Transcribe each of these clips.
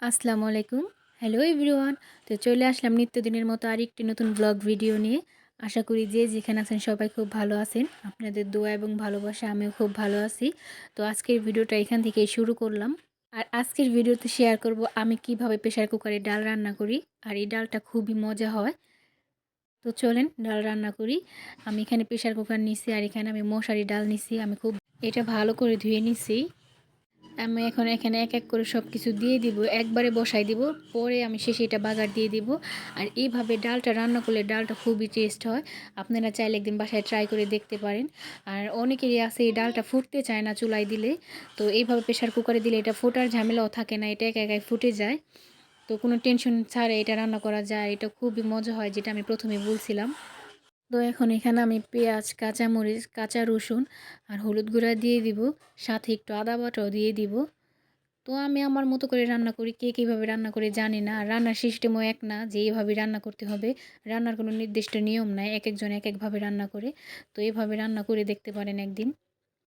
আসসালামু আলাইকুম। Hello everyone. তো চলে আসলাম নিত্যদিনের মতো আরেকটি নতুন ব্লগ ভিডিও নিয়ে। আশা করি যে যেখানে আছেন সবাই খুব ভালো আছেন। আপনাদের দোয়া এবং ভালোবাসা আমিও খুব ভালো আছি। তো আজকের ভিডিওটা এখান থেকেই শুরু করলাম। আর আজকের ভিডিওতে শেয়ার করব আমি কিভাবে প্রেসার কুকারে ডাল রান্না করি। আর এই ডালটা খুবই মজা হয়। তো চলেন ডাল রান্না করি। আমি এখানে প্রেসার কুকার নিছি আর এখানে আমি মশারি ডাল নিছি। আমি খুব এটা ভালো করে ধুয়ে নিছি। আমি এখন এখানে এক এক করে সব কিছু দিয়ে দিব, একবারে বসাই দিব, পরে আমি শেষে এটা বাগার দিয়ে দিব। আর এইভাবে ডালটা রান্না করলে ডালটা খুবই টেস্ট হয়। আপনারা চাইলে একদিন বাসায় ট্রাই করে দেখতে পারেন। আর অনেকেরই আছে এই ডালটা ফুটতে চায় না চুলায় দিলে, তো এইভাবে প্রেশার কুকারে দিলে এটা ফোটার ঝামেলাও থাকে না, এটা একা একাই ফুটে যায়। তো কোনো টেনশন ছাড়া এটা রান্না করা যায়, এটা খুবই মজা হয়, যেটা আমি প্রথমে বলছিলাম। তো এখন এখানে আমি পেঁয়াজ, কাঁচামরিচ, কাঁচা রসুন আর হলুদ গুঁড়া দিয়ে দিব, সাথে একটু আদা বাটাও দিয়ে দিব। তো আমি আমার মতো করে রান্না করি, কে কীভাবে রান্না করে জানি না। আর রান্নার সিস্টেমও এক না যে এইভাবে রান্না করতে হবে। রান্নার কোনো নির্দিষ্ট নিয়ম নাই, এক একজন এক একভাবে রান্না করে। তো এইভাবে রান্না করে দেখতে পারেন একদিন।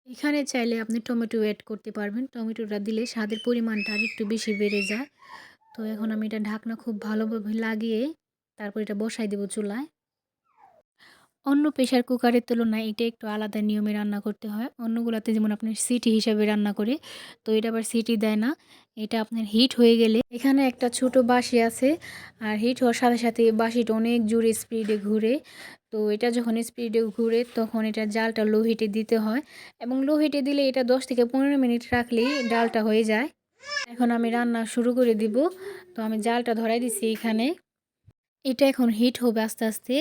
এখানে চাইলে আপনি টমেটো অ্যাড করতে পারবেন, টমেটোটা দিলে স্বাদের পরিমাণটা আর একটু বেশি বেড়ে যায়। তো এখন আমি এটা ঢাকনা খুব ভালোভাবে লাগিয়ে তারপর এটা বসাই দেবো চুলায়। অন্য প্রেশার কুকারের তুলনায় এটা একটু আলাদা নিয়মে রান্না করতে হয়। অন্যগুলাতে যেমন আপনার সিটি হিসাবে রান্না করে, তো এটা আবার সিটি দেয় না। এটা আপনার হিট হয়ে গেলে এখানে একটা ছোট বাঁশি আছে, আর হিট হওয়ার সাথে সাথে বাঁশিটা অনেক জোরে স্পিডে ঘুরে। তো এটা যখন স্পিডে ঘুরে তখন এটা জালটা লো হিটে দিতে হয়, এবং লো হিটে দিলে এটা 10 থেকে 15 মিনিট রাখলেই ডালটা হয়ে যায়। এখন আমি রান্না শুরু করে দিব। তো আমি জালটা ধরাই দিছি এখানে। এটা এখন হিট হবে আস্তে আস্তে,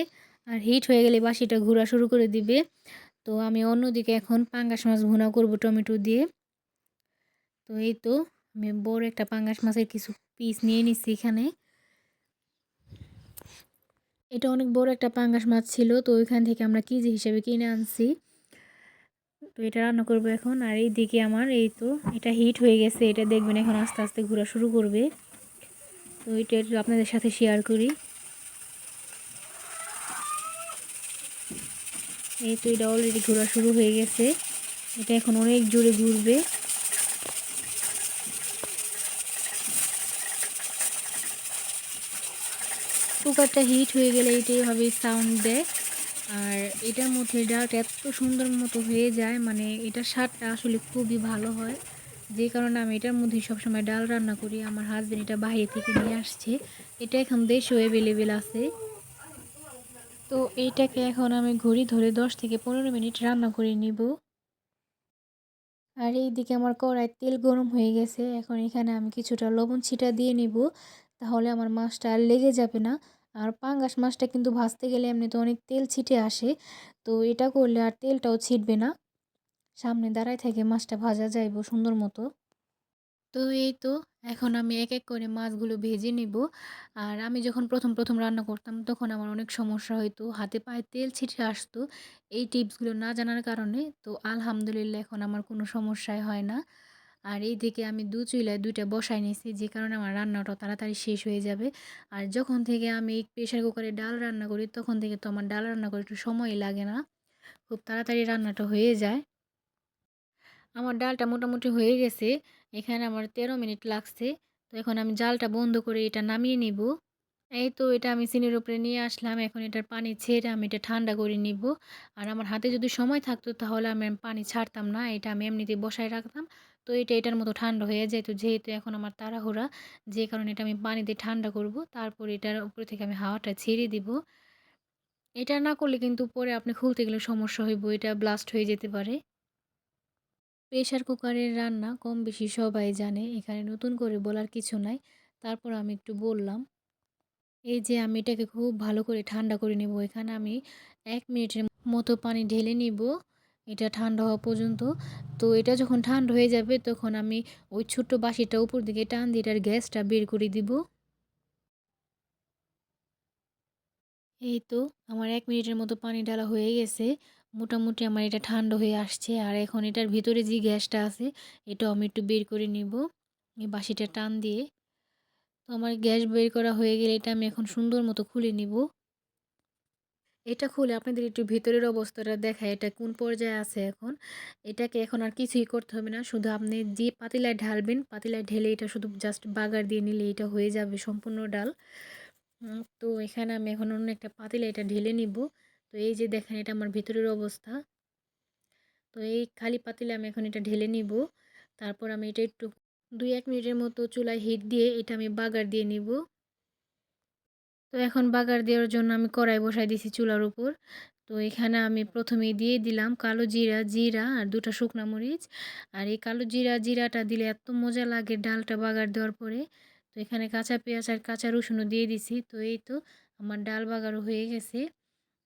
আর হিট হয়ে গেলে বাঁশিটা ঘোরা শুরু করে দিবে। তো আমি অন্যদিকে এখন পাঙ্গাস মাছ ভুনা করব টমেটো দিয়ে। তো এই তো আমি বড় একটা পাঙ্গাস মাছের কিছু পিস নিয়ে নিচ্ছি এখানে। এটা অনেক বড় একটা পাঙ্গাস মাছ ছিল, তো ওইখান থেকে আমরা কেজি হিসেবে কিনে আনছি। তো এটা রান্না করব এখন। আর এইদিকে আমার এই তো এটা হিট হয়ে গেছে, এটা দেখবেন এখন আস্তে আস্তে ঘোরা শুরু করবে। তো এটা একটু আপনাদের সাথে শেয়ার করি। এই তো এটা অলরেডি ঘোরা শুরু হয়ে গেছে, এটা এখন অনেক জোরে ঘুরবে। কুকারটা হিট হয়ে গেলে এটা এভাবে সাউন্ড দেয়। আর এটার মধ্যে ডালটা এত সুন্দর মতো হয়ে যায়, মানে এটার স্বাদটা আসলে খুবই ভালো হয়। যে কারণে আমি এটার মধ্যেই সবসময় ডাল রান্না করি। আমার হাজব্যান্ড এটা বাইরে থেকে নিয়ে আসছে, এটা এখন দেশেও অ্যাভেলেবেল আছে। তো এইটাকে এখন আমি ঘড়ি ধরে 10 থেকে 15 মিনিট রান্না করে নিব। আর এইদিকে আমার কড়াইয়ে তেল গরম হয়ে গেছে, এখন এখানে আমি কিছুটা লবণ ছিটা দিয়ে নিব, তাহলে আমার মাছটা আর লেগে যাবে না। আর পাঙ্গাস মাছটা কিন্তু ভাজতে গেলে এমনিতে অনেক তেল ছিটে আসে, তো এটা করলে আর তেলটাও ছিটবে না, সামনে দাঁড়ায় থেকে মাছটা ভাজা যাইব সুন্দর মতো। তো এই তো এখন আমি এক এক করে মাছগুলো ভেজে নিব। আর আমি যখন প্রথম প্রথম রান্না করতাম তখন আমার অনেক সমস্যা হইতো, হাতে পায়ে তেল ছিটে আসতো এই টিপসগুলো না জানার কারণে। তো আলহামদুলিল্লাহ এখন আমার কোনো সমস্যাই হয় না। আর এইদিকে আমি চুলায় ২টা বসায় নিয়েছি, যে কারণে আমার রান্নাটা তাড়াতাড়ি শেষ হয়ে যাবে। আর যখন থেকে আমি প্রেশার কুকারে ডাল রান্না করি তখন থেকে তো আমার ডাল রান্না করে একটু সময়ই লাগে না, খুব তাড়াতাড়ি রান্নাটা হয়ে যায়। আমার ডালটা মোটামুটি হয়ে গেছে, এখানে আমার ১৩ মিনিট লাগছে। তো এখন আমি জালটা বন্ধ করে এটা নামিয়ে নিব। এই তো এটা আমি চিনির উপরে নিয়ে আসলাম, এখন এটার পানি ছেড়ে আমি এটা ঠান্ডা করে নিব। আর আমার হাতে যদি সময় থাকতো তাহলে আমি পানি ছাড়তাম না, এটা আমি এমনিতেই বসায় রাখতাম। তো এটা এটার মতো ঠান্ডা হয়ে যেত, যেহেতু এখন আমার তাড়াহুড়া, যে কারণে এটা আমি পানি দিয়ে ঠান্ডা করব, তারপর এটার উপরে থেকে আমি হাওয়াটা ছেড়ে দিব। এটা না করলে কিন্তু পরে আপনি খুলতে গেলে সমস্যা হইব, এটা ব্লাস্ট হয়ে যেতে পারে। প্রেশার কুকারের রান্না কম বেশি সবাই জানে, এখানে নতুন করে বলার কিছু নাই। তারপর আমি একটু বললাম। এই যে আমি এটাকে খুব ভালো করে ঠান্ডা করে নেব। এখানে আমি ১ মিনিটের মতো পানি ঢেলে নিব, এটা ঠান্ডা হওয়া পর্যন্ত। তো এটা যখন ঠান্ডা হয়ে যাবে তখন আমি ওই ছোট্ট বাঁশিটা উপর দিকে টান দিয়ে এটার গ্যাসটা বের করে দিব। এই তো আমার ১ মিনিটের মতো পানি ঢালা হয়ে গেছে। মোটামুটি আমার এটা ঠান্ডা হয়ে আসছে। আর এখন এটার ভিতরে যে গ্যাসটা আছে এটাও আমি একটু বের করে নিব এই বাঁশিটা টান দিয়ে। তো আমার গ্যাস বের করা হয়ে গেলে এটা আমি এখন সুন্দর মতো খুলে নিব। এটা খুলে আপনাদের একটু ভিতরের অবস্থাটা দেখায় এটা কোন পর্যায়ে আছে এখন। এটাকে এখন আর কিছুই করতে হবে না। শুধু আপনি যে পাতিলায় ঢালবেন, পাতিলায় ঢেলে এটা শুধু জাস্ট বাগার দিয়ে নিলে এটা হয়ে যাবে সম্পূর্ণ ডাল। তো এখানে আমি এখন অন্য একটা পাতিলায় এটা ঢেলে নিব। তো এই যে দেখেন এটা আমার ভিতরের অবস্থা। তো এই খালি পাতিলে আমি এখন এটা ঢেলে নিব। তারপর আমি এটা একটু ২-১ মিনিটের মতো চুলায় হিট দিয়ে এটা আমি বাগার দিয়ে নিব। তো এখন বাগার দেওয়ার জন্য আমি কড়াই বসাই দিয়েছি চুলার উপর। তো এখানে আমি প্রথমেই দিয়ে দিলাম কালো জিরা, জিরা আর ২ টা শুকনা মরিচ। আর এই কালো জিরা, জিরাটা দিলে এত মজা লাগে ডালটা বাগার দেওয়ার পরে। তো এখানে কাঁচা পেঁয়াজ আর কাঁচা রসুনও দিয়ে দিছি। তো এই তো আমার ডাল বাগারও হয়ে গেছে।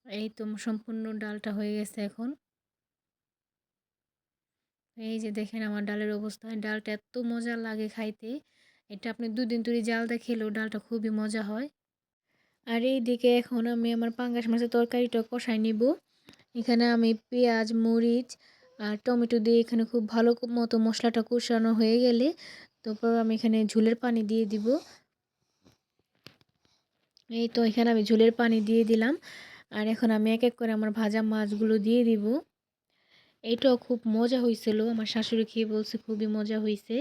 এই তো সম্পূর্ণ ডালটা হয়ে গেছে এখন। এই যে দেখেন আমার ডালের অবস্থা। ডালটা এত মজা লাগে খাইতে। এটা আপনি ২ দিন ধরে জাল দিয়ে খেলেও ডালটা খুবই মজা হয়। আর এইদিকে এখন আমি আমার পাঙ্গাস মাছের তরকারিটা কষায় নিব। এখানে আমি পেঁয়াজ, মরিচ আর টমেটো দিয়ে এখানে খুব ভালো মতো মশলাটা কষানো হয়ে গেলে তারপর আমি এখানে ঝোলের পানি দিয়ে দিব। এই তো এখানে আমি ঝোলের পানি দিয়ে দিলাম। আর এখন আমি এক এক করে আমার ভাজা মাছগুলো দিয়ে দিব। এইটাও খুব মজা হয়েছিল। আমার শাশুড়ি খেয়ে বলছে খুবই মজা হয়েছে।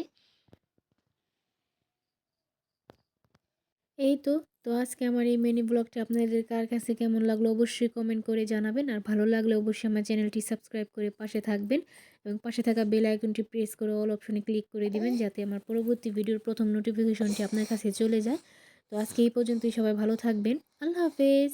এই তো। তো আজকে আমার এই মিনি ব্লগটা আপনাদের কার কাছে কেমন লাগলো অবশ্যই কমেন্ট করে জানাবেন। আর ভালো লাগলে অবশ্যই আমার চ্যানেলটি সাবস্ক্রাইব করে পাশে থাকবেন এবং পাশে থাকা বেল আইকনটি প্রেস করে অল অপশনে ক্লিক করে দিবেন যাতে আমার পরবর্তী ভিডিওর প্রথম নোটিফিকেশনটি আপনার কাছে চলে যায়। তো আজকে এই পর্যন্তই, সবাই ভালো থাকবেন। আল্লাহ হাফেজ।